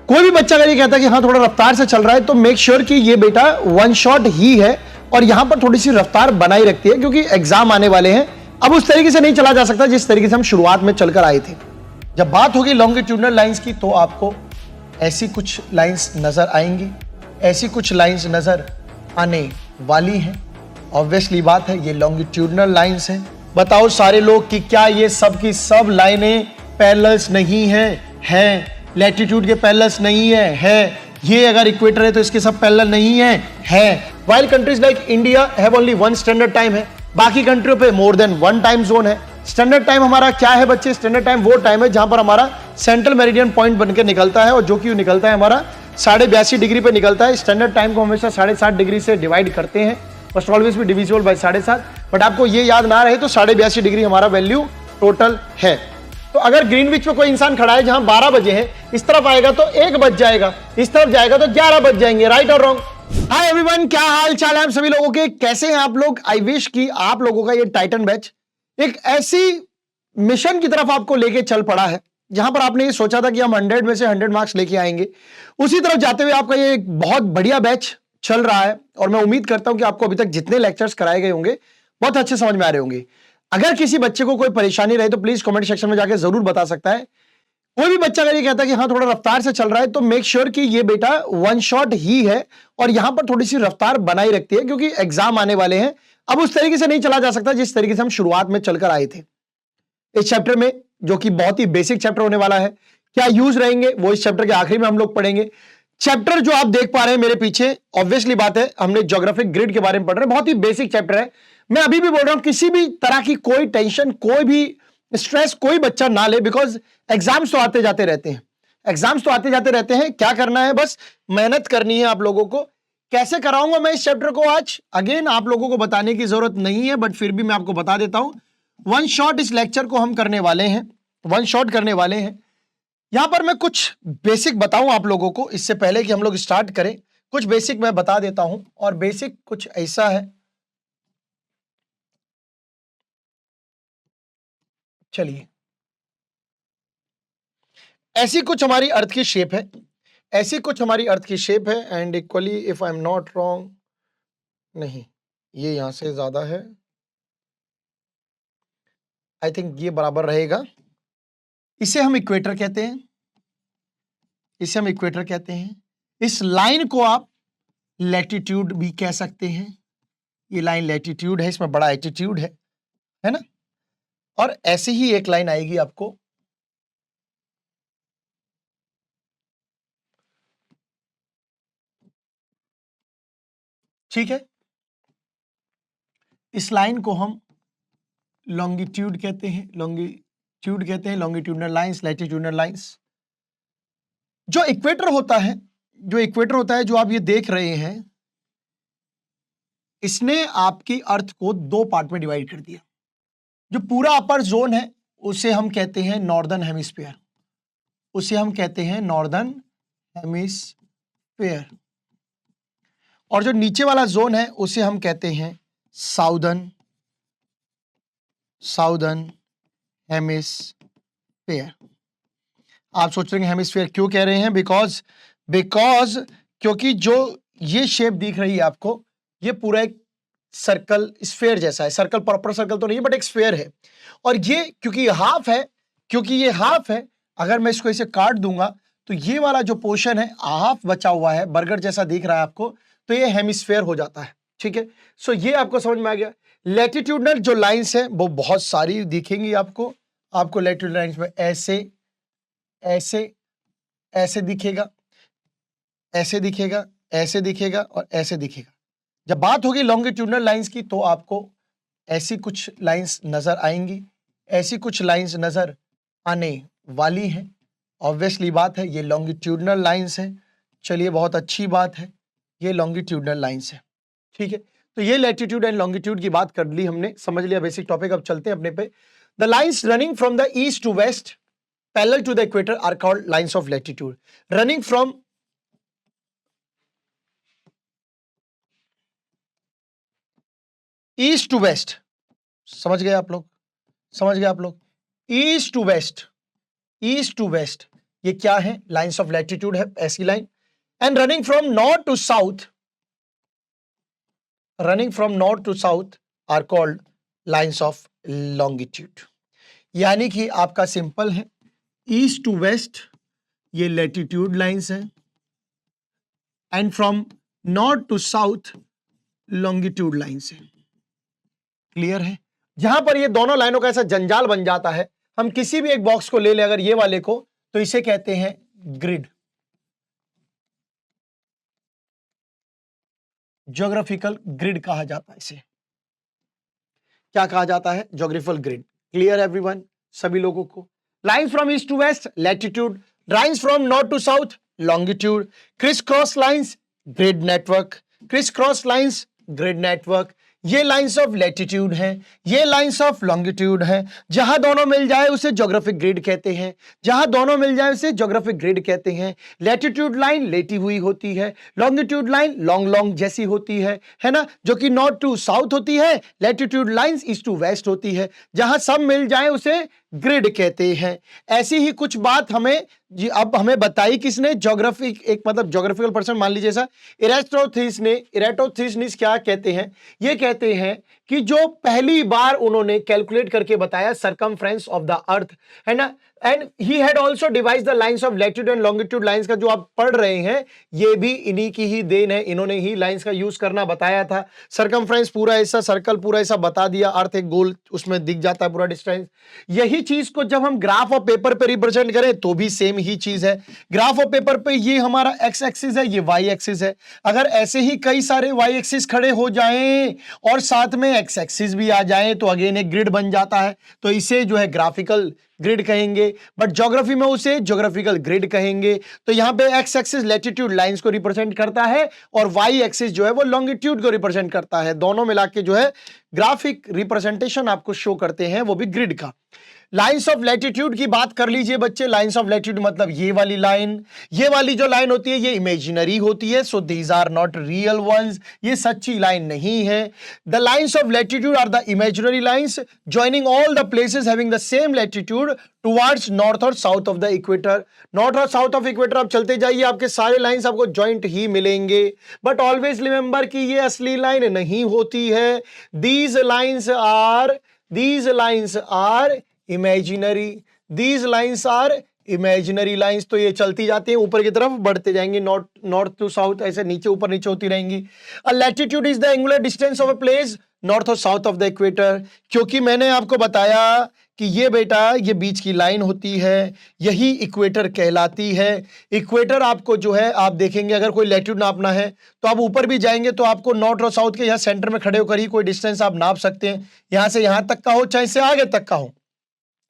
कोई भी बच्चा अगर ये कहता है कि हाँ थोड़ा रफ्तार से चल रहा है तो मेक श्योर कि ये बेटा वन शॉट ही है और यहां पर थोड़ी सी रफ्तार बनाई रखती है क्योंकि एग्जाम आने वाले हैं। अब उस तरीके से नहीं चला जा सकता जिस तरीके से हम शुरुआत में चलकर आए थे। जब बात होगी लॉन्गिट्यूडनल लाइंस की तो आपको ऐसी कुछ लाइंस नजर आएंगी, ऐसी कुछ लाइंस नजर आने वाली हैं। ऑब्वियसली बात है ये लॉन्गिट्यूडनल लाइंस हैं। बताओ सारे लोग कि क्या ये सब की सब लाइनें पैरेलल्स नहीं हैं? लैटिट्यूड के पैरेलल्स नहीं है। ये अगर इक्वेटर है तो इसके सब पैरेलल नहीं है। While countries like India have only one standard time है, बाकी कंट्रियों पे more than one time zone है। स्टैंडर्ड टाइम हमारा क्या है बच्चे? स्टैंडर्ड टाइम वो टाइम है जहां पर हमारा सेंट्रल मेरिडियन पॉइंट बनकर निकलता है और जो कि निकलता है हमारा 82.5 डिग्री पे निकलता है। स्टैंडर्ड टाइम को हमेशा 7.5 डिग्री से डिवाइड करते हैं, फर्स्ट ऑलवेज भी डिविजिबल बाय 7.5, बट आपको ये याद ना रहे तो 82.5 डिग्री हमारा वैल्यू टोटल है। तो अगर ग्रीनविच पे कोई इंसान खड़ा है जहां 12 बजे है, इस तरफ आएगा तो 1 बज जाएगा, इस तरफ जाएगा तो 11 बज जाएंगे। राइट और रॉन्ग? हाय एवरीवन, क्या हाल चाल है आप सभी लोगों के? कैसे हैं आप लोग? आई विश कि आप लोगों का ये टाइटन बैच एक ऐसी मिशन की तरफ आपको लेके चल पड़ा है जहां पर आपने ये सोचा था कि हम 100 में से 100 मार्क्स लेके आएंगे। उसी तरफ जाते हुए आपका ये एक बहुत बढ़िया बैच चल रहा है और मैं उम्मीद करता हूं कि आपको अभी तक जितने लेक्चर्स कराए गए होंगे बहुत अच्छे समझ में आ रहे होंगे। अगर किसी बच्चे को कोई परेशानी रहे तो प्लीज कमेंट सेक्शन में जाकर जरूर बता सकता है। कोई भी बच्चा अगर ये कहता है कि हाँ थोड़ा रफ्तार से चल रहा है तो मेक श्योर कि ये बेटा वन शॉट ही है और यहां पर थोड़ी सी रफ्तार बनाई रखती है क्योंकि एग्जाम आने वाले हैं। अब उस तरीके से नहीं चला जा सकता जिस तरीके से हम शुरुआत में चलकर आए थे। इस चैप्टर में जो कि बहुत ही बेसिक चैप्टर होने वाला है, क्या यूज रहेंगे वो इस चैप्टर के आखिरी में हम लोग पढ़ेंगे। चैप्टर जो आप देख पा रहे हैं मेरे पीछे, ऑब्वियसली बात है हमने ज्योग्राफिक ग्रिड के बारे में पढ़ रहे हैं, बहुत ही बेसिक चैप्टर है। मैं अभी भी बोल रहा हूं किसी भी तरह की कोई टेंशन, कोई भी स्ट्रेस कोई बच्चा ना ले, बिकॉज एग्जाम्स तो आते जाते रहते हैं। एग्जाम्स तो आते जाते रहते हैं, क्या करना है बस मेहनत करनी है आप लोगों को। कैसे कराऊंगा मैं इस चैप्टर को आज, अगेन आप लोगों को बताने की जरूरत नहीं है, बट फिर भी मैं आपको बता देता हूं। वन शॉट इस लेक्चर को हम करने वाले हैं, वन शॉट करने वाले हैं। यहां पर मैं कुछ बेसिक बताऊं आप लोगों को, इससे पहले कि हम लोग स्टार्ट करें कुछ बेसिक मैं बता देता हूं। और बेसिक कुछ ऐसा है, चलिए ऐसी कुछ हमारी अर्थ की शेप है, ऐसी कुछ हमारी अर्थ की शेप है। And equally if I am not wrong, नहीं ये यहां से ज्यादा है, आई थिंक ये बराबर रहेगा। इसे हम इक्वेटर कहते हैं, इसे हम इक्वेटर कहते हैं। इस लाइन को आप लैटिट्यूड भी कह सकते हैं। ये लाइन लैटिट्यूड है, इसमें बड़ा एटीट्यूड है ना। और ऐसे ही एक लाइन आएगी आपको, ठीक है। इस लाइन को हम लॉन्गिट्यूड कहते हैं, लॉन्गिट्यूड कहते हैं, लॉन्गिट्यूडनल लाइंस, लैटिट्यूडनल लाइंस। जो इक्वेटर होता है, जो इक्वेटर होता है जो आप ये देख रहे हैं, इसने आपकी अर्थ को 2 पार्ट में डिवाइड कर दिया। जो पूरा अपर जोन है उसे हम कहते हैं नॉर्दर्न हेमिस्फीयर, उसे हम कहते हैं नॉर्दर्न हेमिस्फीयर। और जो नीचे वाला जोन है उसे हम कहते हैं साउदर्न हेमिस्फीयर। आप सोच रहे हैं हेमिस्फीयर क्यों कह रहे हैं? बिकॉज क्योंकि जो ये शेप दिख रही है आपको, ये पूरा एक सर्कल स्फेयर जैसा है। सर्कल प्रॉपर सर्कल तो नहीं है बट एक स्फेयर है। और ये क्योंकि हाफ है, क्योंकि ये हाफ है, अगर मैं इसको इसे काट दूंगा तो ये वाला जो पोर्शन है हाफ बचा हुआ है, बर्गर जैसा दिख रहा है आपको, तो ये हेमिस्फेयर हो जाता है। ठीक है, सो ये आपको समझ में आ गया। लैटिट्यूडनल जो लाइंस है वो बहुत सारी दिखेंगी आपको लैटिट्यूडनल लाइंस में ऐसे ऐसे ऐसे दिखेगा, ऐसे दिखेगा, ऐसे दिखेगा और ऐसे दिखेगा। जब बात होगी लॉन्गिट्यूडनल लाइंस की तो आपको ऐसी कुछ लाइंस नजर आएंगी, ऐसी कुछ लाइंस नजर आने वाली हैं। ऑब्वियसली बात है ये लॉन्गिट्यूडनल लाइंस है। चलिए बहुत अच्छी बात है, ये लॉन्गिट्यूडनल लाइंस है। ठीक है, तो ये लैटिट्यूड एंड लॉन्गिट्यूड की बात कर ली हमने, समझ लिया बेसिक टॉपिक। अब चलते हैं अपने पे। The lines running from the east to west parallel to the equator are called lines of latitude. Running from east to west, समझ गए आप लोग? समझ गए आप लोग? East to west, east to west, ये क्या है, लाइंस ऑफ लैटिट्यूड है, ऐसी line. And running from north to south, running from north to south are called lines of longitude. यानी कि आपका सिंपल है, ईस्ट टू वेस्ट ये लैटिट्यूड लाइंस है, and from north to south longitude lines है। Clear है? जहां पर ये दोनों लाइनों का ऐसा जंजाल बन जाता है, हम किसी भी एक बॉक्स को ले लें, अगर ये वाले को, तो इसे कहते हैं ग्रिड, ज्योग्राफिकल ग्रिड कहा जाता है इसे। क्या कहा जाता है? Geographical grid. क्लियर एवरीवन, सभी लोगों को? Lines from east to west latitude, lines from north to south longitude, criss cross lines grid network, criss cross lines grid network. ये लाइंस ऑफ लैटिट्यूड हैं, ये लाइंस ऑफ लॉन्गिट्यूड हैं। जहां दोनों मिल जाए उसे ज्योग्राफिक ग्रिड कहते हैं, जहां दोनों मिल जाए उसे ज्योग्राफिक ग्रिड कहते हैं। लैटिट्यूड लाइन लेटी हुई होती है, लॉन्गिट्यूड लाइन लॉन्ग लॉन्ग जैसी होती है ना, जो कि नॉर्थ टू साउथ होती है। Latitude lines east to west होती है। जहां सब मिल जाए उसे ग्रिड कहते हैं। ऐसी ही कुछ बात हमें अब हमें बताई किसने? ज्योग्राफिक, एक मतलब ज्योग्राफिकल पर्सन, मान लीजिए ऐसा इराटोथीनिस क्या कहते हैं? ये कहते हैं कि जो पहली बार उन्होंने कैलकुलेट करके बताया सरकमफ्रेंस ऑफ द अर्थ, है ना, and he had also devised the lines of latitude and longitude lines का जो आप पढ़ रहे हैं, ये भी इन्हीं की ही देन है। इन्होंने ही लाइंस का यूज करना बताया था। सरकमफ्रेंस पूरा ऐसा सर्कल पूरा ऐसा बता दिया, अर्थ एक गोल उसमें दिख जाता है पूरा डिस्टेंस। यही चीज को जब हम ग्राफ ऑफ पेपर पे रिप्रेजेंट करें तो भी सेम ही चीज है। ग्राफ ऑफ पेपर पे ये हमारा एक्स एक्सिस है, ये वाई एक्सिस है। अगर ऐसे ही कई सारे वाई एक्सिस खड़े हो जाएं और साथ में एक्स एक्सिस भी आ जाए तो अगेन एक ग्रिड बन जाता है। तो इसे जो है ग्राफिकल ग्रिड कहेंगे, बट ज्योग्राफी में उसे ज्योग्राफिकल ग्रिड कहेंगे। तो यहां पे एक्स एक्सिस लैटिट्यूड लाइंस को रिप्रेजेंट करता है और वाई एक्सिस जो है वो लॉन्गिट्यूड को रिप्रेजेंट करता है। दोनों मिला के जो है ग्राफिक रिप्रेजेंटेशन आपको शो करते हैं, वो भी ग्रिड का। लाइंस ऑफ लैटिट्यूड की बात कर लीजिए बच्चे। लाइंस ऑफ लैटिट्यूड मतलब ये वाली लाइन, ये वाली जो लाइन होती है ये इमेजिनरी होती है, so these are not real ones, ये सच्ची लाइन नहीं है। The lines of latitude are the imaginary lines joining all the places having the same latitude towards north और south of the equator. North और south of equator आप चलते जाइए, आपके सारे लाइंस आपको जॉइंट ही मिलेंगे, बट ऑलवेज रिमेंबर कि ये असली लाइन नहीं होती है। These lines are imaginary, these lines are imaginary lines. तो ये चलती जाती हैं, ऊपर की तरफ बढ़ते जाएंगे, नॉर्थ टू साउथ, ऐसे नीचे ऊपर नीचे होती रहेंगी। A latitude is the angular distance of a place north और साउथ ऑफ द इक्वेटर। क्योंकि मैंने आपको बताया कि ये बेटा ये बीच की लाइन होती है, यही इक्वेटर कहलाती है। इक्वेटर आपको जो है आप देखेंगे, अगर कोई लैटिट्यूड नापना है तो आप ऊपर भी जाएंगे तो आपको नॉर्थ और साउथ के यहाँ सेंटर में खड़े होकर ही कोई डिस्टेंस आप नाप सकते हैं। यहां से यहां तक का हो, चाहे इससे आगे तक का हो,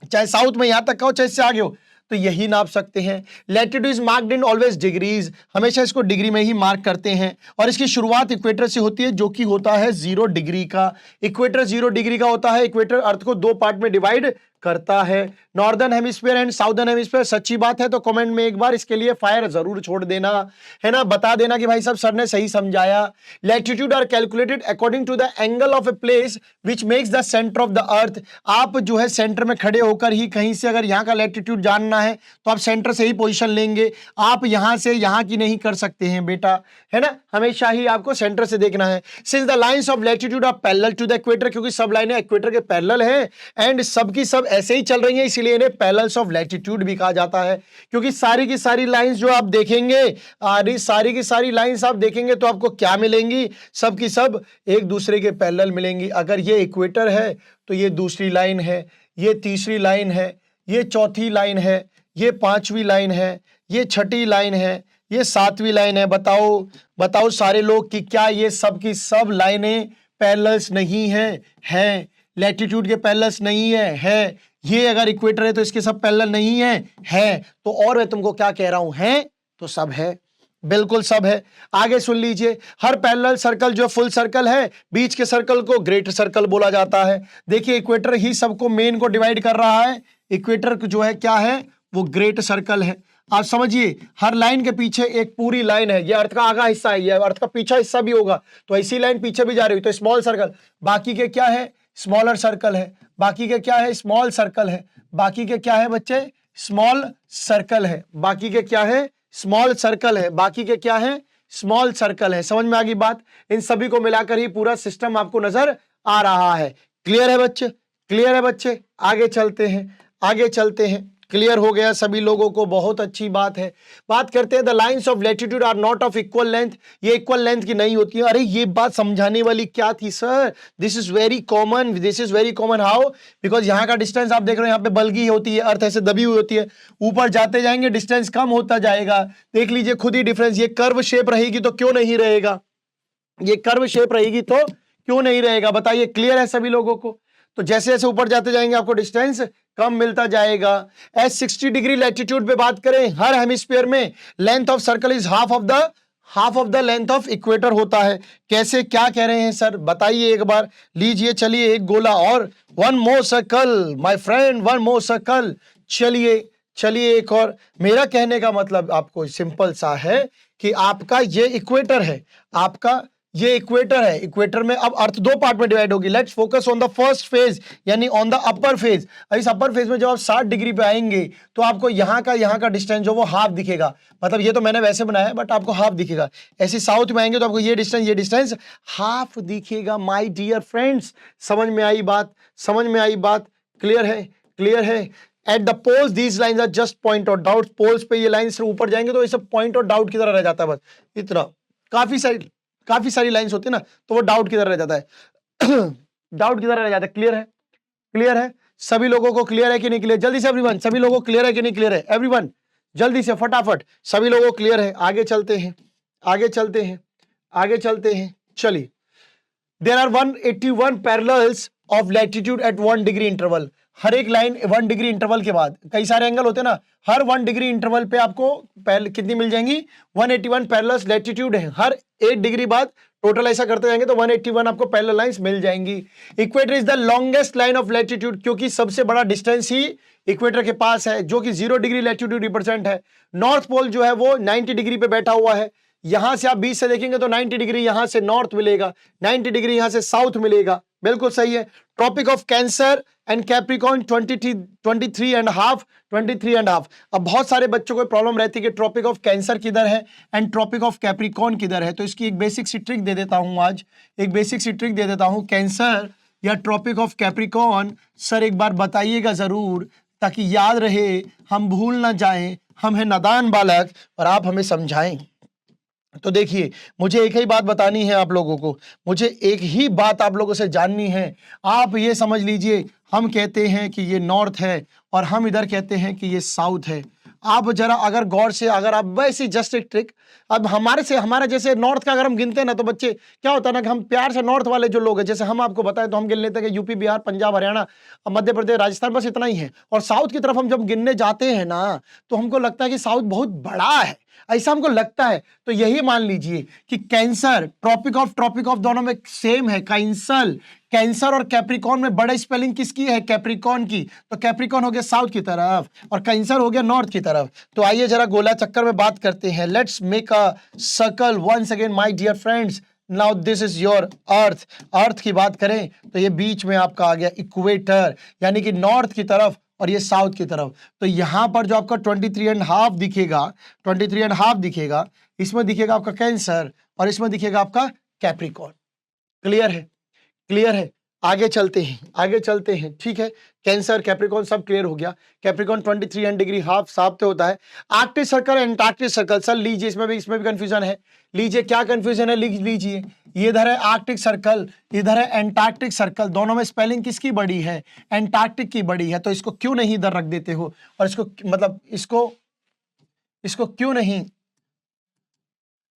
चाहे साउथ में यहां तक का हो, चाहे इससे आगे हो, तो यही नाप सकते हैं। Latitude is marked in always degrees, हमेशा इसको डिग्री में ही मार्क करते हैं। और इसकी शुरुआत इक्वेटर से होती है, जो कि होता है 0 डिग्री का। इक्वेटर 0 डिग्री का होता है। इक्वेटर अर्थ को 2 पार्ट में डिवाइड करता है, northern hemisphere and southern hemisphere. सच्ची बात है तो कमेंट में एक बार इसके लिए फायर जरूर छोड़ देना, है ना, बता देना कि भाई साहब सर ने सही समझाया। Latitude are calculated according to the angle of a place which makes the centre of the earth. आप जो है सेंटर में खड़े होकर ही कहीं से अगर यहाँ का लैटिट्यूड जानना है तो आप सेंटर से ही पोजीशन लेंगे, आप यहां से यहां की नहीं कर सकते हैं बेटा, है ना, हमेशा ही आपको सेंटर से देखना है। Since the lines of latitude are parallel to the equator, क्योंकि सब लाइनें इक्वेटर के पैरेलल हैं एंड सबकी सब ऐसे ही चल रही है, इसीलिए इन्हें पैरेलल्स ऑफ लैटिट्यूड भी कहा जाता है। क्योंकि सारी की सारी लाइंस जो आप देखेंगे, सारी की सारी लाइंस आप देखेंगे तो आपको क्या मिलेंगी? सब की सब एक दूसरे के पैरेलल मिलेंगी। अगर ये इक्वेटर है तो ये दूसरी लाइन है, ये तीसरी लाइन है, ये चौथी लाइन है, ये 5वीं लाइन है, ये 6ठी लाइन है, ये 7वीं लाइन है। बताओ सारे लोग कि क्या ये सब की सब लाइनें पैरेलल्स नहीं है? लैटिट्यूड के पैरेलल्स नहीं है। ये अगर इक्वेटर है तो इसके सब पैरेलल नहीं है। तो और मैं तुमको क्या कह रहा हूं, है तो सब है, बिल्कुल सब है। आगे सुन लीजिए, हर पैरेलल सर्कल जो फुल सर्कल है, बीच के सर्कल को ग्रेट सर्कल बोला जाता है। देखिए इक्वेटर ही सबको मेन को डिवाइड कर रहा है। इक्वेटर जो है क्या है, वो ग्रेट सर्कल है। आप समझिए, हर लाइन के पीछे एक पूरी लाइन है, ये अर्थ का आगा हिस्सा है, ये अर्थ का पीछा हिस्सा भी होगा, तो ऐसी लाइन पीछे भी जा रही है, तो स्मॉल सर्कल। बाकी के क्या है? स्मॉलर सर्कल है। बाकी के क्या है? स्मॉल सर्कल है। बाकी के क्या है बच्चे? स्मॉल सर्कल है, बाकी के क्या है, स्मॉल सर्कल है, बाकी के क्या है, स्मॉल सर्कल है। समझ में आ गई बात? इन सभी को मिलाकर ही पूरा सिस्टम आपको नजर आ रहा है। क्लियर है बच्चे? क्लियर है बच्चे? आगे चलते हैं, आगे चलते हैं। क्लियर हो गया सभी लोगों को? बहुत अच्छी बात है। बात करते हैं the lines of latitude are not of equal length, ये इक्वल लेंथ की नहीं होती है। अरे ये बात समझाने वाली क्या थी sir? This is very common, this is very common. How? Because यहाँ का डिस्टेंस आप देख रहे हो, यहाँ पे बल्गी होती है, अर्थ ऐसे दबी हुई होती है, ऊपर जाते जाएंगे डिस्टेंस कम होता जाएगा। देख लीजिए खुद ही डिफरेंस, ये कर्व शेप रहेगी तो क्यों नहीं रहेगा, ये कर्व शेप रहेगी तो क्यों नहीं रहेगा, बताइए। क्लियर है सभी लोगों को? तो जैसे जैसे ऊपर जाते जाएंगे आपको डिस्टेंस कम मिलता जाएगा। एज 60 डिग्री लैटिट्यूड पे बात करें, हर हेमिस्फीयर में length of circle is half of the length of equator होता है। कैसे, क्या कह रहे हैं सर, बताइए एक बार। लीजिए चलिए एक गोला और, one more circle my friend, one more circle. चलिए चलिए एक और। मेरा कहने का मतलब आपको सिंपल सा है कि आपका ये इक्वेटर है, आपका ये इक्वेटर है। इक्वेटर में अब अर्थ दो पार्ट में डिवाइड होगी। Let's focus on the first phase, यानी ऑन द अपर फेज। इस अपर फेज में जब आप 60 डिग्री पे आएंगे तो आपको यहाँ का डिस्टेंस जो वो हाफ दिखेगा। मतलब ये तो मैंने वैसे बनाया है बट आपको हाफ दिखेगा। ऐसे साउथ में आएंगे तो आपको ये डिस्टेंस हाफ दिखेगा माय डियर फ्रेंड्स। समझ में आई बात? समझ में आई बात? क्लियर है? क्लियर है? At the poles these lines are just point out doubt. Poles पे ये लाइंस ऊपर जाएंगे तो ये सब पॉइंट आउट डाउट की तरह रह जाता है, बस इतना। काफी सारी लाइंस होती है ना, तो वो डाउट की तरह रह जाता है डाउट की तरह रह जाता है। क्लियर है? क्लियर है सभी लोगों को? क्लियर है कि नहीं क्लियर? जल्दी से एवरीवन, सभी लोगों को क्लियर है कि नहीं क्लियर है? एवरीवन जल्दी से फटाफट, सभी लोगों को क्लियर है? आगे चलते हैं, आगे चलते हैं, आगे चलते हैं। चलिए, there are 181 parallels of latitude at 1 degree interval. हर एक लाइन 1 डिग्री इंटरवल के बाद, कई सारे एंगल होते हैं ना, हर 1 डिग्री इंटरवल पे आपको कितनी मिल जाएंगी? 181 पैरेलल्स लैटिट्यूड है। हर 8 डिग्री बाद टोटल ऐसा करते जाएंगे तो 181 आपको पैरेलल लाइंस मिल जाएंगी। Equator is the longest line of latitude, क्योंकि सबसे बड़ा डिस्टेंस ही इक्वेटर के पास है, जो कि 0 डिग्री लैटिट्यूड रिप्रेजेंट है। नॉर्थ पोल जो है वो 90 डिग्री पे बैठा हुआ है। यहां से आप 20 से देखेंगे तो 90 डिग्री यहां से नॉर्थ मिलेगा, 90 डिग्री यहां से साउथ मिलेगा। बिल्कुल सही है। Tropic of Cancer and Capricorn 23.5। अब बहुत सारे बच्चों को प्रॉब्लम रहती है कि ट्रॉपिक ऑफ कैंसर किधर है एंड ट्रॉपिक ऑफ कैप्रिकॉर्न किधर है। तो इसकी एक बेसिक सी ट्रिक दे देता हूं आज, एक बेसिक सी ट्रिक दे देता हूं। कैंसर या ट्रॉपिक ऑफ कैप्रिकॉर्न सर एक बार बताइएगा जरूर, ताकि याद रहे, हम भूल ना जाएं। हम हैं नादान बालक और आप हमें समझाएं। तो देखिए, मुझे एक ही बात बतानी है आप लोगों को, मुझे एक ही बात आप लोगों से जाननी है। आप ये समझ लीजिए, हम कहते हैं कि ये नॉर्थ है और हम इधर कहते हैं कि ये साउथ है। आप जरा अगर गौर से, अगर आप वैसी जस्ट एक ट्रिक, अब हमारा जैसे नॉर्थ का अगर हम गिनते हैं ना, तो बच्चे क्या होता है ना कि हम प्यार से नॉर्थ वाले जो लोग हैं, जैसे हम आपको बताएं तो हम गिन लेते हैं कि यूपी, बिहार, पंजाब, हरियाणा, मध्य प्रदेश, राजस्थान, बस इतना ही है। और साउथ की तरफ हम जब गिनने जाते हैं ना, तो हमको लगता है कि साउथ बहुत बड़ा है, ऐसा हमको लगता है। तो यही मान लीजिए कि कैंसर, ट्रॉपिक ऑफ दोनों में सेम है। कैंसर और कैप्रिकॉर्न में बड़ा स्पेलिंग किसकी है? कैप्रिकॉर्न की। तो कैप्रिकॉर्न हो गया साउथ की तरफ और कैंसर हो गया नॉर्थ की तरफ। तो आइए जरा गोला चक्कर में बात करते हैं। Let's make a circle once again my dear friends. Now this is your earth. Earth की बात करें तो ये बीच में आपका आ गया इक्वेटर, यानी कि नॉर्थ की तरफ और ये साउथ की तरफ। तो यहां पर जो आपका 23.5 दिखेगा, 23.5 दिखेगा, इसमें दिखेगा आपका कैंसर और इसमें दिखेगा आपका कैप्रिकॉर्न। क्लियर है? क्लियर है? आगे चलते हैं, आगे चलते हैं। ठीक है, कैंसर, कैप्रिकॉर्न सब क्लियर हो गया। कैप्रिकॉर्न 23 डिग्री हाफ साफ तो होता है। Arctic circle, Antarctic circle, sir लीजिए, इसमें भी कंफ्यूजन है। लीजिए क्या कंफ्यूजन है, लिख लीजिए। ये इधर है आर्कटिक सर्कल, इधर है एंटार्क्टिक सर्कल, दोनों में स्पेलिंग किसकी बड़ी है? एंटार्क्टिक की बड़ी है। तो इसको क्यों नहीं इधर रख देते हो, और इसको मतलब इसको क्यों नहीं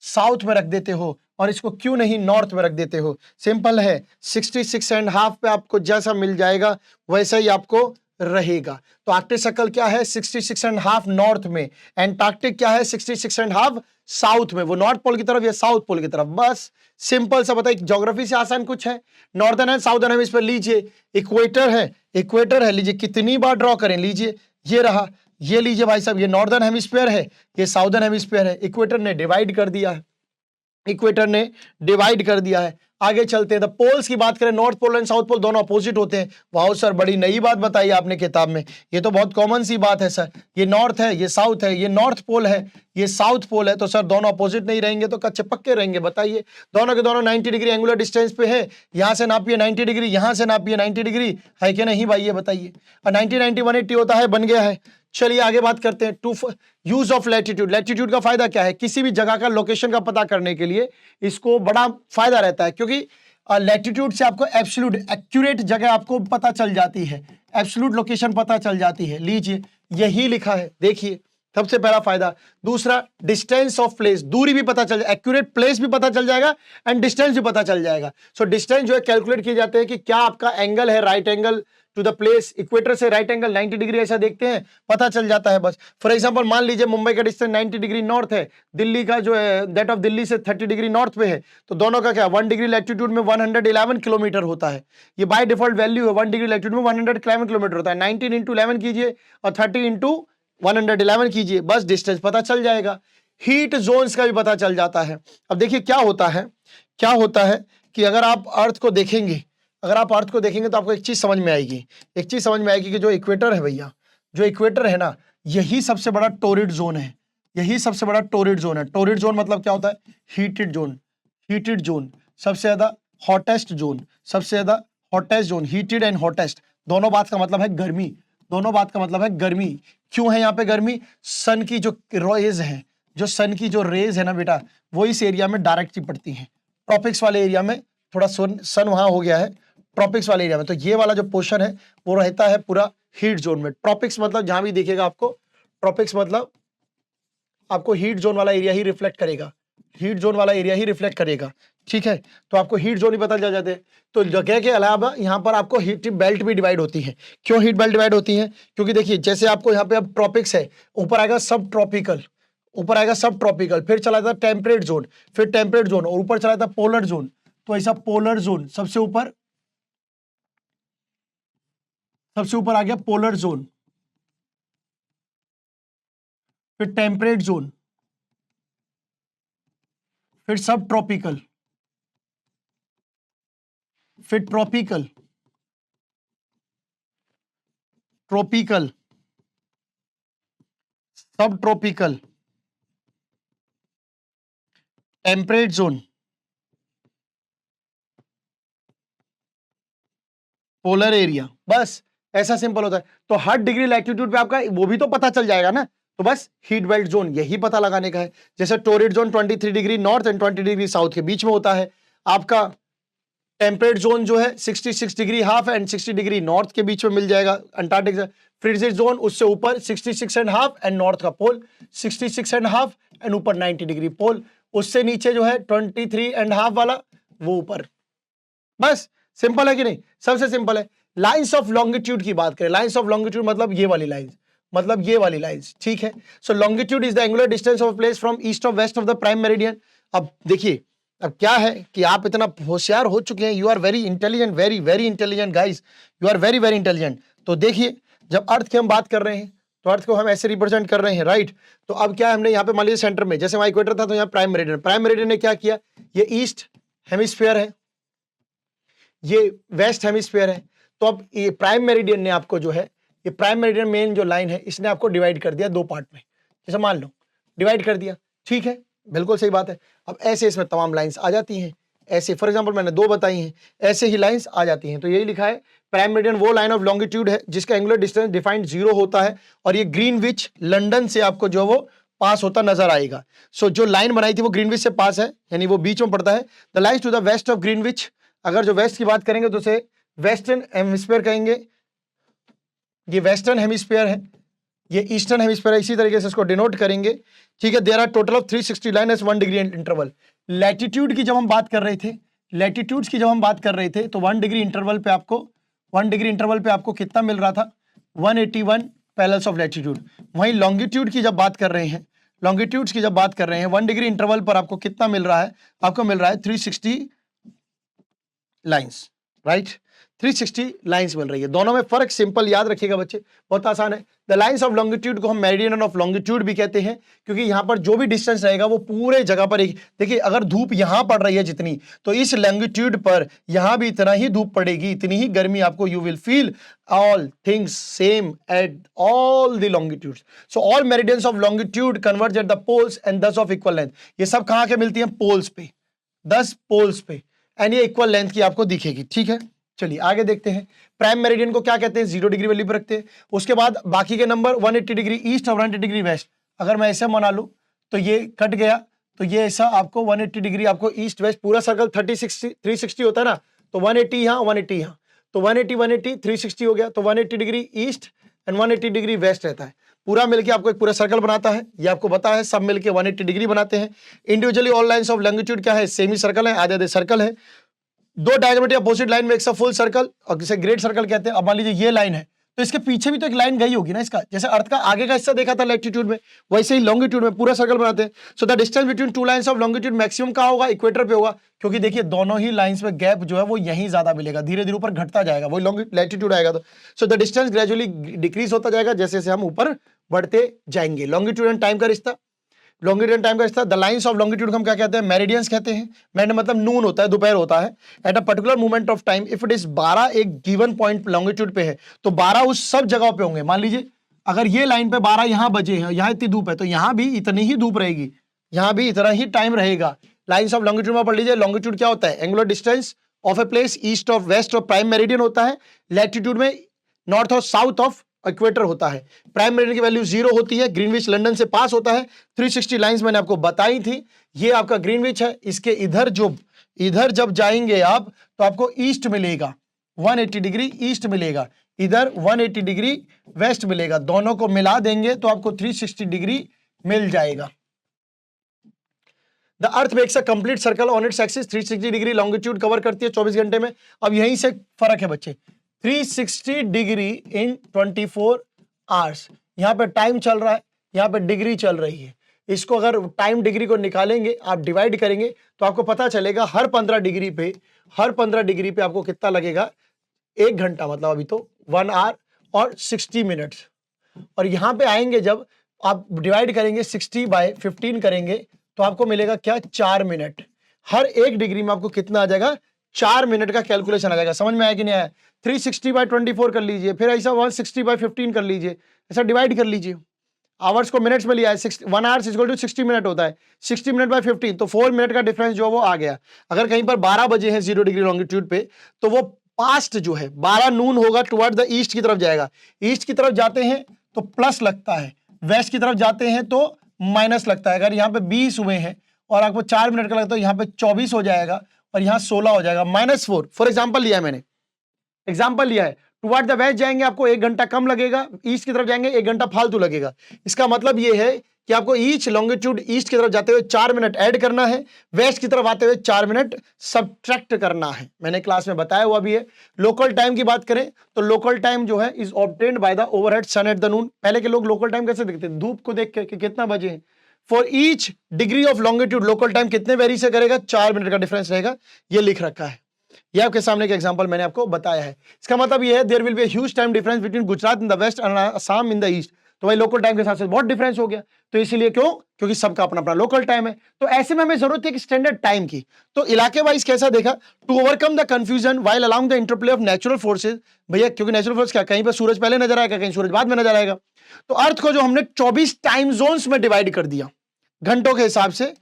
साउथ में रख देते हो और इसको क्यों नहीं नॉर्थ में रख देते हो? सिंपल है, 66.5 पे आपको जैसा मिल जाएगा वैसा ही आपको रहेगा। तो आर्कटिक सर्कल क्या है? 66.5 नॉर्थ में। एंटार्क्टिक क्या है? 66.5 साउथ में। वो नॉर्थ पोल की तरफ या साउथ पोल की तरफ। बस सिंपल सा बताइए, ज्योग्राफी से आसान कुछ है? नॉर्दर्न है, साउदर्न है, इस पर लीजिए इक्वेटर है, इक्वेटर है, लीजिए कितनी बार ड्रॉ करें, लीजिए ये रहा, ये लीजिए भाई साहब, ये नॉर्दर्न हेमिस्फीयर है, ये साउदर्न हेमिस्फीयर है। इक्वेटर ने डिवाइड कर दिया है, इक्वेटर ने डिवाइड कर दिया है। आगे चलते हैं, द पोल्स की बात करें, north pole and south pole दोनों अपोजिट होते हैं। वाह सर, बड़ी नई बात बताई आपने किताब में, ये तो बहुत कॉमन सी बात है सर। ये नॉर्थ है, ये साउथ है, ये नॉर्थ पोल है, ये साउथ पोल है, तो सर दोनों अपोजिट नहीं रहेंगे तो कच्चे पक्के रहेंगे, बताइए। दोनों के दोनों 90 डिग्री एंगुलर डिस्टेंस पे है, यहां से नापिए 90 डिग्री, यहां से नापिए 90 डिग्री, है कि नहीं भाई, ये बताइए। और 90 90 180 होता है, बन गया है। चलिए आगे बात करते हैं। To use of latitude, latitude का फायदा क्या है? किसी भी जगह का लोकेशन का पता करने के लिए इसको बड़ा फायदा रहता है, क्योंकि लैटिट्यूड से आपको एब्सोल्यूट एक्यूरेट जगह आपको पता चल जाती है, एब्सोल्यूट लोकेशन पता चल जाती है। लीजिए यही लिखा है, देखिए सबसे पहला फायदा। दूसरा, डिस्टेंस ऑफ प्लेस, दूरी भी पता चल जाए, एक्यूरेट प्लेस भी पता चल जाएगा एंड डिस्टेंस भी पता चल जाएगा। सो डिस्टेंस जो है कैलकुलेट किए जाते हैं कि क्या आपका एंगल है, right angle to the place, equator से राइट एंगल 90 डिग्री ऐसा देखते हैं, पता चल जाता है बस। फॉर एग्जांपल मान लीजिए मुंबई का डिस्टेंस 90 डिग्री नॉर्थ है, दिल्ली का जो है दैट ऑफ दिल्ली से 30 डिग्री नॉर्थ पे है, तो दोनों का क्या 1 डिग्री लैटिट्यूड में 111 किलोमीटर होता है। ये बाय डिफॉल्ट वैल्यू है, 1 डिग्री लैटिट्यूड में 111 किलोमीटर होता है। 19 इंटू 11 कीजिए और 30 इंटू 111 कीजिए, बस डिस्टेंस पता चल जाएगा। हीट जोन्स का भी पता चल जाता है। अब देखिए क्या होता है, क्या होता है कि अगर आप अर्थ को देखेंगे, अगर आप अर्थ को देखेंगे तो आपको एक चीज समझ में आएगी, एक चीज समझ में आएगी कि जो इक्वेटर है भैया, जो इक्वेटर है ना, यही सबसे बड़ा टोरिड जोन है, यही सबसे बड़ा टोरिड जोन है। टोरिड जोन मतलब क्या होता है? हीटेड जोन, हीटेड जोन, सबसे ज्यादा हॉटेस्ट जोन, सबसे ज्यादा hottest zone, heated and hottest, दोनों बात का मतलब है गर्मी, दोनों बात का मतलब है गर्मी। क्यों है यहाँ पे गर्मी? सन की जो रेज है, जो सन की जो रेज है ना बेटा, वो इस एरिया में डायरेक्टली पड़ती हैं। ट्रॉपिक्स वाले एरिया में थोड़ा सन वहां हो गया है, ट्रॉपिक्स वाले एरिया में तो ये वाला जो पोर्शन है वो रहता है पूरा हीट जोन में। ट्रॉपिक्स मतलब जहां भी देखिएगा आपको, ट्रॉपिक्स मतलब आपको हीट जोन वाला एरिया ही रिफ्लेक्ट करेगा, हीट जोन वाला एरिया ही रिफ्लेक्ट करेगा, ठीक है। तो आपको हीट जोन ही पता चल जाते हैं। तो जगह के अलावा यहाँ पर आपको हीट बेल्ट भी डिवाइड होती है। क्यों हीट बेल्ट डिवाइड होती है? क्योंकि देखिए जैसे आपको यहाँ पे अब ट्रॉपिक्स है, ऊपर आएगा सब ट्रॉपिकल, ऊपर आएगा सब ट्रॉपिकल, फिर चला जाता टेम्परेट जोन, फिर टेम्परेट जोन, और ऊपर चला जाता पोलर जोन। तो ऐसा पोलर जोन सबसे ऊपर, सबसे ऊपर आ गया पोलर जोन, फिर टेम्परेट जोन, फिर सब ट्रॉपिकल, फिर ट्रॉपिकल, ट्रॉपिकल, सब tropical, temperate zone, polar area, बस ऐसा सिंपल होता है। तो हर डिग्री लैटिट्यूड पे आपका वो भी तो पता चल जाएगा ना, तो बस हीट बेल्ट जोन यही पता लगाने का है। जैसे torrid zone 23 degree north and 20 degree south के बीच में होता है, आपका टेम्परेट जोन जो है 66 degree half and 60 degree north के बीच में मिल जाएगा अंटार्कटिक। फ्रिजिड जोन उससे ऊपर 66 एंड हाफ एंड नॉर्थ का पोल 66 एंड हाफ एंड ऊपर 90 डिग्री पोल, उससे नीचे जो है 23 एंड हाफ वाला वो ऊपर। बस सिंपल है कि नहीं? सबसे सिंपल है। लाइंस ऑफ लॉन्गिट्यूड की बात करें, लाइंस ऑफ लॉन्गिट्यूड मतलब ये वाली लाइंस, मतलब ये वाली लाइंस, ठीक है। So longitude is the angular distance of place from east of west of the prime meridian. अब देखिए, अब क्या है कि आप इतना होशियार हो चुके हैं, you are very intelligent, very very intelligent guys, you are very very intelligent. तो देखिए जब अर्थ की हम बात कर रहे हैं तो अर्थ को हम ऐसे रिप्रेजेंट कर रहे हैं, राइट। तो अब क्या है, हमने यहाँ पे मान लीजिए सेंटर में, जैसे वहां इक्वेटर था तो यहाँ प्राइम मेरिडियन, प्राइम मेरिडियन ने क्या किया, ये ईस्ट हेमिस्फीयर है, ये वेस्ट हेमिस्फीयर है। तो अब ये प्राइम मेरिडियन ने आपको जो है, ये प्राइम मेरिडियन मेन जो लाइन है, इसने आपको डिवाइड कर दिया दो पार्ट में, जैसे मान लो डिवाइड कर दिया, ठीक है, बिल्कुल सही बात है। अब ऐसे इसमें तमाम लाइंस आ जाती हैं, ऐसे फॉर एग्जांपल मैंने दो बताई हैं, ऐसे ही लाइंस आ जाती हैं। तो यही लिखा है, प्राइम मेरिडियन वो लाइन ऑफ लॉन्गिट्यूड है जिसका एंगुलर डिस्टेंस डिफाइंड 0 होता है, और ये ग्रीनविच लंदन से आपको जो वो पास होता नजर आएगा। सो जो लाइन बनाई थी वो ग्रीनविच से पास है, यानी वो बीच में पड़ता है। The lines to the west of Greenwich, अगर जो वेस्ट की बात करेंगे तो उसे वेस्टर्न हेमिस्फीयर कहेंगे, ये वेस्टर्न हेमिस्फीयर है, ये ईस्टर्न हेमिस्फीयर है, इसी तरीके से इसको डिनोट करेंगे, ठीक है। There are total of 360 line as 1 degree interval. Latitude की जब हम बात कर रहे थे, लैटिट्यूड्स की जब हम बात कर रहे थे तो 1 डिग्री इंटरवल पे आपको, 1 डिग्री इंटरवल पे आपको कितना मिल रहा था, 181 पैरेलल्स ऑफ लैटिट्यूड। वहीं लॉन्गिट्यूड की जब बात कर रहे हैं, लॉन्गिट्यूड्स की जब बात कर रहे हैं 1 डिग्री इंटरवल पर आपको कितना मिल रहा है, आपको मिल रहा है 360 लाइंस, राइट। 360 लाइंस मिल रही है। दोनों में फर्क सिंपल याद रखिएगा बच्चे, बहुत आसान है। द लाइंस ऑफ लॉन्गिट्यूड को हम मेरिडियन ऑफ लॉन्गिट्यूड भी कहते हैं, क्योंकि यहां पर जो भी डिस्टेंस रहेगा वो पूरे जगह पर एक, देखिए अगर धूप यहां पड़ रही है जितनी, तो इस लॉन्गिट्यूड पर यहां भी इतना ही धूप पड़ेगी, इतनी ही गर्मी आपको, you will feel all things same at all the longitudes. So all meridians of longitude converge at the poles and thus of equal length. ये सब कहां के मिलती हैं? पोल्स पे, 10 पोल्स पे, एंड ये इक्वल लेंथ की आपको दिखेगी। ठीक है, चलिए आगे देखते हैं। प्राइम मेरिडियन को क्या कहते हैं? 0 डिग्री वैल्यू पर रखते हैं। उसके बाद बाकी के नंबर 180 डिग्री ईस्ट और 180 डिग्री वेस्ट। अगर मैं ऐसे बना लूं तो ये कट गया, तो ये ऐसा आपको 180 डिग्री आपको ईस्ट वेस्ट, पूरा सर्कल 360 होता है ना, तो 180 यहाँ 180 यहाँ, तो 180 180 360 हो गया, तो 180 degree east and 180 degree west रहता है। पूरा मिलके आपको एक पूरा सर्कल बनाता है, ये आपको पता है, सब मिलके 180 डिग्री बनाते हैं। Individually all lines of longitude क्या है? सेमी सर्कल है, आधे आधे सर्कल है। दो diameter opposite line makes a full circle, और जिसे ग्रेट सर्कल कहते हैं। अब मान लीजिए ये लाइन है, तो इसके पीछे भी तो एक लाइन गई होगी ना इसका, जैसे अर्थ का आगे का हिस्सा देखा था लैटिट्यूड में, वैसे ही लॉन्गिट्यूड में पूरा सर्कल बनाते हैं। So the distance between two lines of longitude maximum कहां होगा? इक्वेटर पे होगा, क्योंकि देखिए दोनों ही लाइंस में गैप जो है वो यहीं ज्यादा मिलेगा, धीरे धीरे ऊपर घटता जाएगा, वही लैटिट्यूड आएगा। तो so the distance gradually decrease होता जाएगा जैसे जैसे हम ऊपर बढ़ते जाएंगे। लॉन्गिट्यूड एंड टाइम का रिश्ता, लॉन्गिट्यूड टाइम का रिश्ता, द लाइंस ऑफ लॉन्गिट्यूड हम क्या कहते हैं? मेरिडियंस कहते हैं। मेरिडियन मतलब नून होता है, दोपहर होता है। At a particular moment of time if it is 12 एक गिवन पॉइंट लॉन्गिट्यूड पे है, तो 12 उस सब जगह पे होंगे। मान लीजिए अगर ये लाइन पे 12 यहां बजे हैं, यहां इतनी धूप है, तो यहां भी इतनी ही धूप रहेगी, यहां भी इतना ही टाइम रहेगा। लाइंस ऑफ लॉन्गिट्यूड में पढ़ लीजिए, लॉन्गिट्यूड क्या होता है? Angular distance of a place east of west of prime meridian होता है। लैटिट्यूड में नॉर्थ और साउथ ऑफ इक्वेटर होता है। प्राइम मेरिडियन की वैल्यू 0 होती है, ग्रीनविच लंदन से पास होता है। 360 लाइंस मैंने आपको बताई थी, ये आपका ग्रीनविच है। इसके इधर जब जाएंगे आप, तो आपको ईस्ट मिलेगा, 180 डिग्री ईस्ट मिलेगा, इधर 180 डिग्री वेस्ट मिलेगा। दोनों को मिला देंगे तो आपको 360 डिग्री मिल जाएगा। The earth makes a complete circle on its axis, 360 degree longitude cover करती है 24 घंटे में। अब यहीं से फर्क है बच्चे, 360 डिग्री इन 24 आवर्स। यहां पे टाइम चल रहा है, यहां पे डिग्री चल रही है। इसको अगर टाइम डिग्री को निकालेंगे, आप डिवाइड करेंगे, तो आपको पता चलेगा हर 15 डिग्री पे आपको कितना लगेगा? 1 घंटा, मतलब अभी तो 1 आवर और 60 मिनट्स। और यहां पे आएंगे, जब आप डिवाइड करेंगे 60/15 करेंगे, तो आपको मिलेगा क्या? 4 मिनट। हर 1 डिग्री में आपको कितना आ जाएगा? 4 मिनट का कैलकुलेशन आ जाएगा। समझ में आया कि नहीं आया? 360/24 कर लीजिए, फिर ऐसा 160/15 कर लीजिए, ऐसा डिवाइड कर लीजिए। आवर्स को मिनट्स में लिया है, 1 आवर्स इक्वल टू 60 मिनट होता है, 60 मिनट/15, तो 4 मिनट का डिफरेंस जो है वो आ गया। अगर कहीं पर 12 बजे है 0 डिग्री लॉन्गिट्यूड पे, तो वो पास्ट जो है 12 नून होगा, टुवर्ड द ईस्ट की तरफ जाएगा। ईस्ट की तरफ जाते हैं तो प्लस लगता है, वेस्ट की तरफ जाते हैं तो माइनस लगता है। अगर यहाँ पे 20 हुए हैं और आपको 4 मिनट का लगता है, यहाँ पे 24 हो जाएगा और यहाँ 16 हो जाएगा, -4। फॉर एग्जाम्पल लिया है मैंने, एग्जाम्पल लिया है। टुवर्ड द वेस्ट जाएंगे आपको 1 घंटा कम लगेगा, ईस्ट की तरफ जाएंगे 1 घंटा फालतू लगेगा। इसका मतलब ये है कि आपको ईच लॉन्गिट्यूड ईस्ट की तरफ जाते हुए 4 मिनट ऐड करना है, वेस्ट की तरफ आते हुए 4 मिनट सब्ट्रैक्ट करना है। मैंने क्लास में बताया हुआ भी है। लोकल टाइम की बात करें तो लोकल टाइम जो है is obtained by the overhead sun at the noon. पहले के लोग लोकल टाइम कैसे देखते हैं? धूप को देख के कितना बजे है। For each degree of longitude local time कितने वेरी से करेगा? 4 मिनट का डिफरेंस रहेगा, ये लिख रखा है। ये आपके सामने का एग्जांपल मैंने आपको बताया है। इसका मतलब ये है there will be a huge time difference between Gujarat in the west and Assam in the east. तो भाई लोकल टाइम के साथ साथ बहुत डिफरेंस हो गया। तो इसीलिए क्यों? क्योंकि सबका अपना अपना लोकल टाइम है। तो ऐसे में हमें जरूरत है एक स्टैंडर्ड टाइम की। तो इलाके वाइज कैसा देखा? To overcome the confusion while along the interplay of natural forces. भैया क्योंकि नेचुरल फोर्स क्या, कहीं पर सूरज पहले नजर आएगा, कहीं सूरज बाद में नजर आएगा। तो अर्थ को जो हमने 24 टाइम जोन्स में डिवाइड कर दिया, घंटों के हिसाब से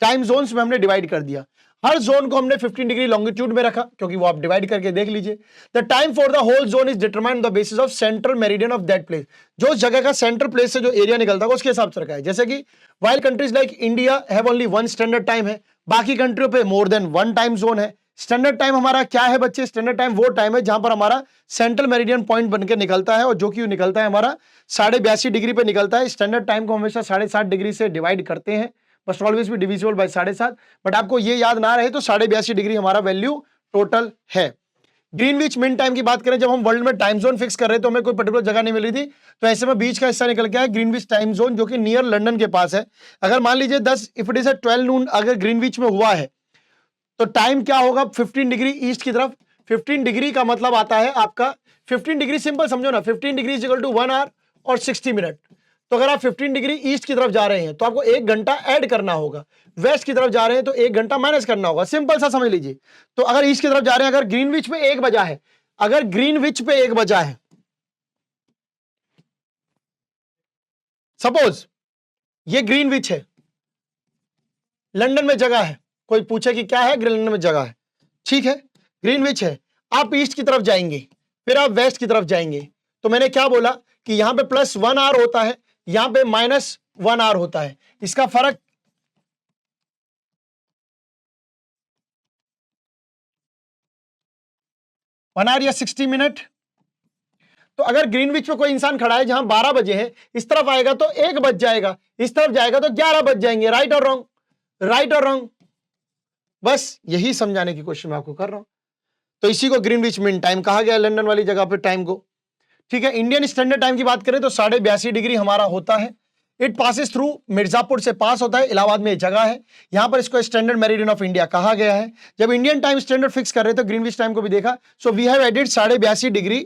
टाइम जोन्स में हमने डिवाइड कर दिया। हर जोन को हमने 15 डिग्री लॉन्गिट्यूड में रखा, क्योंकि वो आप डिवाइड करके देख लीजिए। The time for the whole zone is determined the basis of central meridian of that place. जो जगह का सेंट्रल प्लेस से जो एरिया निकलता है उसके हिसाब से रखा है। जैसे कि while countries like India have only 1 standard time है, बाकी कंट्रियों पे मोर देन 1 टाइम जोन है। स्टैंडर्ड टाइम हमारा क्या है बच्चे? स्टैंडर्ड टाइम वो टाइम है जहां पर हमारा सेंट्रल मेरिडियन पॉइंट बनकर निकलता है, और जो कि निकलता है हमारा 82.5 डिग्री पे निकलता है। स्टैंडर्ड टाइम को हमेशा 7.5 डिग्री से डिवाइड करते हैं, बस ऑलवेज भी डिविजिबल बाय 7.5। बट आपको ये याद ना रहे तो 82.5 डिग्री हमारा वैल्यू टोटल है। ग्रीनविच मीन टाइम की बात करें, जब हम वर्ल्ड में टाइम जोन फिक्स कर रहे तो हमें कोई पर्टिकुलर जगह नहीं मिल रही थी, तो ऐसे में बीच का हिस्सा निकल के आया ग्रीनविच टाइम जोन, जो कि नियर लंदन के पास है। अगर मान लीजिए 10 इफ इट इज 12 नून अगर ग्रीनविच में हुआ है, तो टाइम क्या होगा? 15 डिग्री ईस्ट की तरफ, 15 डिग्री का मतलब आता है आपका 15 डिग्री, सिंपल समझो ना, 15 डिग्री इक्वल टू 1 आवर और 60 मिनट। तो अगर आप 15 डिग्री ईस्ट की तरफ जा रहे हैं तो आपको 1 घंटा ऐड करना होगा, वेस्ट की तरफ जा रहे हैं तो 1 घंटा माइनस करना होगा, सिंपल सा समझ लीजिए। तो अगर ईस्ट की तरफ जा रहे हैं, अगर ग्रीनविच पे 1 बजा है, अगर ग्रीनविच पे 1 बजा है, सपोज ये ग्रीनविच है, लंदन में जगह है, कोई पूछे कि क्या है, लंदन में जगह है, ठीक है, ग्रीनविच है, आप ईस्ट की तरफ जाएंगे, फिर आप वेस्ट की तरफ जाएंगे, तो मैंने क्या बोला कि यहां पे +1 आवर होता है, यहां पे -1 आवर होता है, इसका फर्क वन आवर या 60 मिनट। तो अगर ग्रीनविच पे कोई इंसान खड़ा है जहां 12 बजे है, इस तरफ आएगा तो 1 बज जाएगा, इस तरफ जाएगा तो 11 बज जाएंगे, राइट और रॉन्ग, राइट और रॉन्ग। बस यही समझाने की कोशिश मैं आपको कर रहा हूं। तो इसी को ग्रीनविच मीन टाइम कहा गया, लंदन वाली जगह पे टाइम को, ठीक है। इंडियन स्टैंडर्ड टाइम की बात करें तो 82.5 डिग्री हमारा होता है। इट पासिस थ्रू, मिर्जापुर से पास होता है, इलाहाबाद में एक जगह है, यहां पर इसको स्टैंडर्ड मेरिडियन ऑफ इंडिया कहा गया है। जब इंडियन टाइम स्टैंडर्ड फिक्स कर रहे थे तो ग्रीनविच टाइम को भी देखा, so we have added 82.5 degree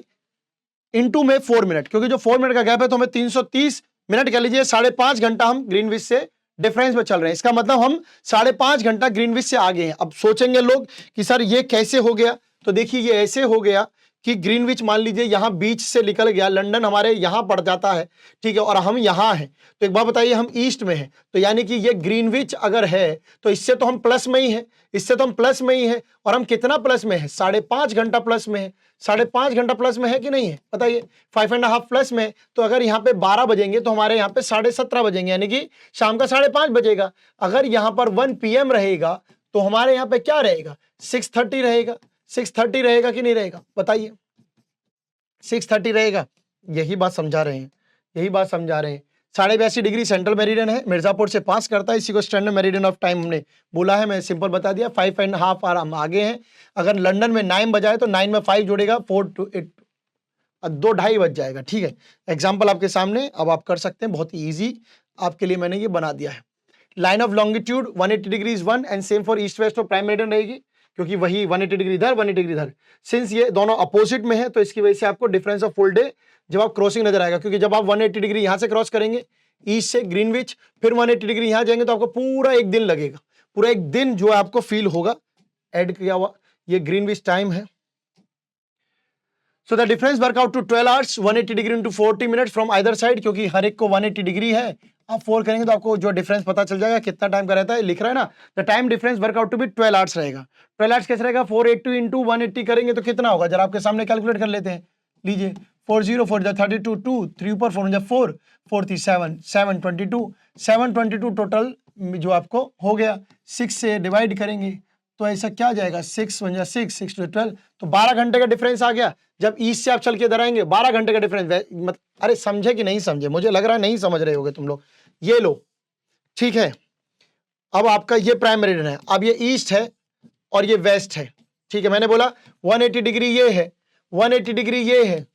into में 4 मिनट, क्योंकि जो 4 मिनट का गैप है तो हमें 330 मिनट कह लीजिए, 5.5 घंटा हम ग्रीनविच से डिफरेंस में चल रहे हैं। इसका मतलब हम 5.5 घंटा ग्रीनविच से आगे हैं। अब सोचेंगे लोग कि सर ये कैसे हो गया, तो देखिए ये ऐसे हो गया कि ग्रीनविच मान लीजिए यहां बीच से निकल गया, लंदन हमारे यहां पड़ जाता है, ठीक है, और हम यहां हैं, तो एक बात बताइए, हम ईस्ट में हैं, तो यानी कि ये ग्रीनविच अगर है तो इससे तो हम प्लस में ही है, इससे तो हम प्लस में ही है, और हम कितना प्लस में है, 5.5 घंटा प्लस में है, 5.5 घंटा प्लस में है कि नहीं है, बताइए, 5.5 प्लस में। तो अगर यहाँ पे 12 बजेंगे तो हमारे यहाँ पे 17:30 बजेंगे, यानी कि शाम का 5:30 बजेगा। अगर यहाँ पर 1 PM रहेगा तो हमारे यहाँ पे क्या रहेगा, 6:30 रहेगा, 6:30 रहेगा कि नहीं रहेगा, बताइए, 6:30 रहेगा। यही बात समझा रहे हैं, यही बात समझा रहे हैं। 82.5 डिग्री सेंट्रल मेरिडियन है, मिर्जापुर से पास करता है, इसी को स्टैंडर्ड मेरिडियन ऑफ टाइम हमने बोला है, मैं सिंपल बता दिया। 5.5 आवर हम आगे हैं। अगर लंदन में 9 बजाए तो 9 में 5 जोड़ेगा, 4 to 8, 2:30 बज जाएगा, ठीक है। एग्जाम्पल आपके सामने, अब आप कर सकते हैं, बहुत ही ईजी आपके लिए मैंने ये बना दिया है। Line of longitude 180 degree is 1 and same for east west, तो प्राइम मेरिडियन रहेगी, क्योंकि वही 180 डिग्री इधर, 180 डिग्री इधर, सिंस ये दोनों अपोजिट में है तो इसकी वजह से आपको डिफरेंस ऑफ फुल डे जब आप क्रॉसिंग नजर आएगा, क्योंकि जब आप 180 डिग्री यहां से क्रॉस करेंगे ईस्ट से ग्रीनविच, फिर 180 डिग्री यहां जाएंगे तो आपको पूरा एक दिन लगेगा, पूरा एक दिन जो है आपको फील होगा ऐड किया हुआ, ये ग्रीनविच टाइम है। So the difference work out to 12 hours, 180 degree into 40 minute from either side, क्योंकि हर एक को 180 डिग्री है, आप 4 करेंगे तो आपको जो डिफरेंस पता चल जाएगा कितना टाइम का रहता है, लिख रहा है ना, the time difference work out to be 12 hours रहेगा। 12 आवर्स कैसे रहेगा, 480 इंटू 180 करेंगे तो कितना होगा, जरा आपके सामने कैलकुलेट कर लेते हैं, लीजिए, 40 32 2 3 ऊपर 4 4 4 3 7 722 टोटल जो आपको हो गया, 6 से डिवाइड करेंगे तो ऐसा क्या जाएगा, 6 1 6 6 to 12, तो 12 घंटे का डिफरेंस आ गया। जब ईस्ट से आप चल के इधर आएंगे 12 घंटे का डिफरेंस, अरे समझे कि नहीं समझे, मुझे लग रहा है नहीं समझ रहे होगे तुम लोग, ये लो, ठीक है। अब आपका ये प्राइम मेरिडियन है, अब ये ईस्ट है और ये वेस्ट है, ठीक है। मैंने बोला 180 डिग्री ये है, 180 डिग्री ये है,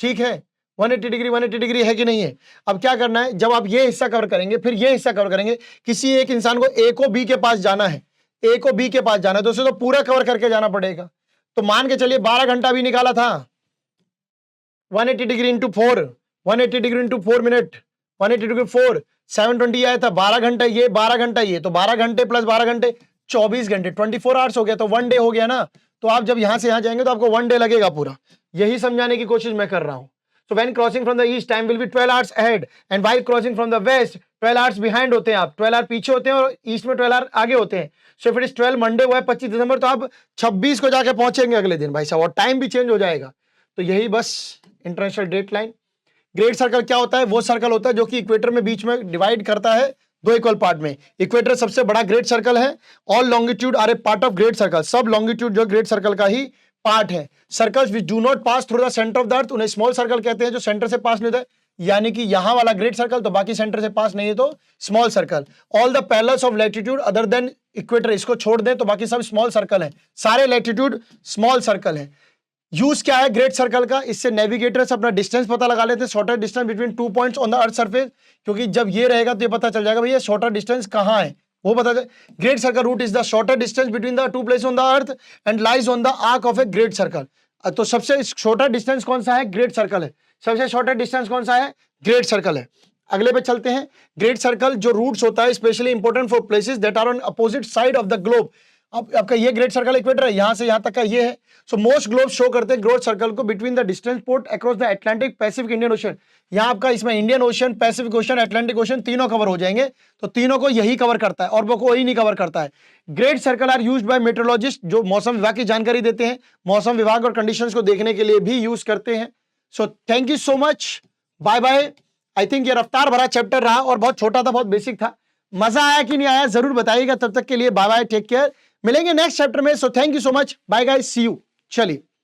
ठीक है, 180 डिग्री है कि नहीं है। अब क्या करना है, जब आप ये हिस्सा कवर करेंगे फिर ये हिस्सा कवर करेंगे, किसी एक इंसान को ए को बी के पास जाना है, ए को बी के पास जाना है तो उसे तो पूरा कवर करके जाना पड़ेगा। तो मान के चलिए 12 घंटा भी निकाला था, 180 degree into 4, 180 degree into 4 minute, 180 degree 4, 720 आया था, 12 घंटा ये, 12 घंटा ये, तो 12 घंटे प्लस 12 घंटे 24 घंटे, 24 आवर्स हो गया, तो 1 डे हो गया ना। तो आप जब यहां से यहां जाएंगे तो आपको 1 डे लगेगा पूरा, यही समझाने की कोशिश मैं कर रहा हूं। So when crossing from the east, time will be 12 hours ahead, and while crossing from the west, 12 hours behind होते हैं आप, 12 hours पीछे होते हैं और ईस्ट में 12 hours आगे होते हैं। So if it is 12 Monday हुआ है 25 दिसंबर, तो आप 26 को जाके पहुंचेंगे अगले दिन भाई साहब, और टाइम भी चेंज हो जाएगा। तो यही बस international date line. Great circle क्या होता है, वो सर्कल होता है जो कि इक्वेटर में बीच में डिवाइड करता है 2 इक्वल पार्ट में। इक्वेटर सबसे बड़ा ग्रेट सर्कल है, all longitude are a part of great circle, सब लॉन्गिट्यूड जो ग्रेट सर्कल का ही पार्ट है। Circles which do not pass through the centre of the earth, उन्हें स्मॉल सर्कल कहते हैं, जो सेंटर से पास नहीं होता है, यानी कि यहां वाला ग्रेट सर्कल तो बाकी सेंटर से पास नहीं है तो small circle. All the parallels of latitude other than equator, इसको छोड़ दें तो बाकी सब स्मॉल सर्कल है, सारे लैटिट्यूड स्मॉल सर्कल है। यूज क्या है ग्रेट सर्कल का, इससे नेविगेटर्स अपना डिस्टेंस पता लगा लेते हैं, shorter distance between 2 points on the earth surface, क्योंकि जब ये रहेगा तो ये पता चल जाएगा भैया शॉर्टर डिस्टेंस कहां है, वो बता दे। Great circle route is the shorter distance between the two place on the earth and lies on the arc of a great circle. तो सबसे छोटा डिस्टेंस कौन सा है? ग्रेट सर्कल है। सबसे छोटा डिस्टेंस कौन सा है? ग्रेट सर्कल है। अगले पे चलते हैं। ग्रेट सर्कल जो रूट्स होता है specially important for places that are on opposite side of the globe. अब आपका ये ग्रेट सर्कल इक्वेटर है, यहां से यहां तक का ये है। सो मोस्ट ग्लोब शो करते हैं ग्रेट सर्कल को between the distance port across the Atlantic, Pacific, Indian ocean. यहां आपका इसमें Indian ocean, Pacific ocean, Atlantic ocean तीनों कवर हो जाएंगे। तो तीनों को यही कवर करता है और वो कोई नहीं कवर करता है। Great circle are used by metrologist, जो मौसम विभाग की जानकारी देते हैं, मौसम विभाग और कंडीशंस को देखने के लिए भी यूज करते हैं। So thank you so much, bye bye. I think ये रफ्तार भरा चैप्टर रहा और बहुत छोटा था, बहुत बेसिक था। मजा आया कि नहीं आया जरूर बताइएगा। तब तक के लिए बाय बाय, टेक केयर। मिलेंगे नेक्स्ट चैप्टर में। So thank you so much, bye guys, see you. चलिए।